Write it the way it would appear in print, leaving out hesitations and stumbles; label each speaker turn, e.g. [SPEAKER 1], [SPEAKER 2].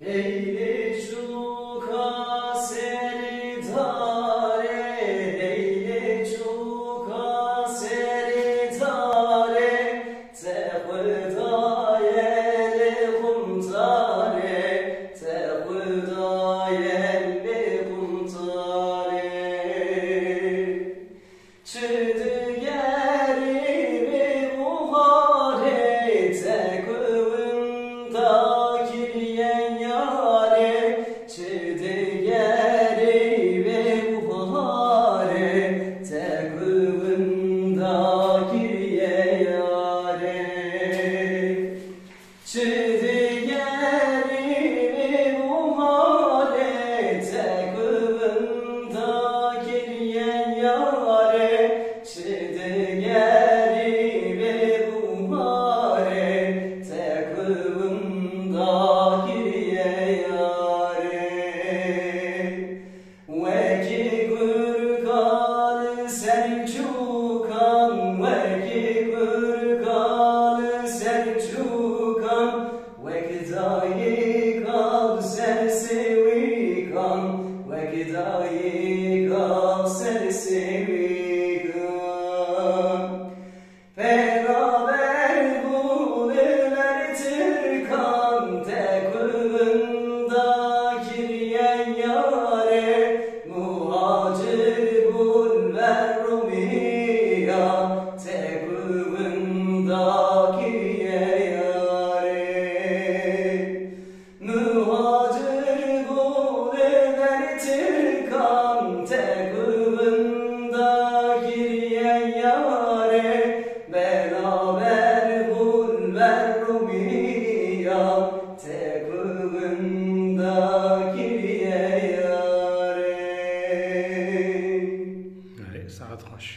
[SPEAKER 1] Eyle çuka seni tare, eyle çuka seni tare, te hudayele kumtare, te hudayele kumtare. Çıdı yerimi muhare, te kıvında kiryen yare, çıdı yerimi muhare, te kıvında kiryen yare. Çıdı yerimi muhare, te kıvında kiryen yare, çıdı yerimi muhare, te kıvında kiryen yare. Veki gürkan Selçukan, veki gürkan Selçukan, veki dayi kal sersevikan, veki dayi kal sersevikan. Beraber bulurlar Türkan, te kıvında kiryen yare, muhacir bul ver Rumiya, te kıvında kiryen yare. Muhacir bulurlar Türkan, te kıvında kiryen yare, beraber bul ver Rumiya, te kıvında kiryen yare.
[SPEAKER 2] Allez, ça raccroche.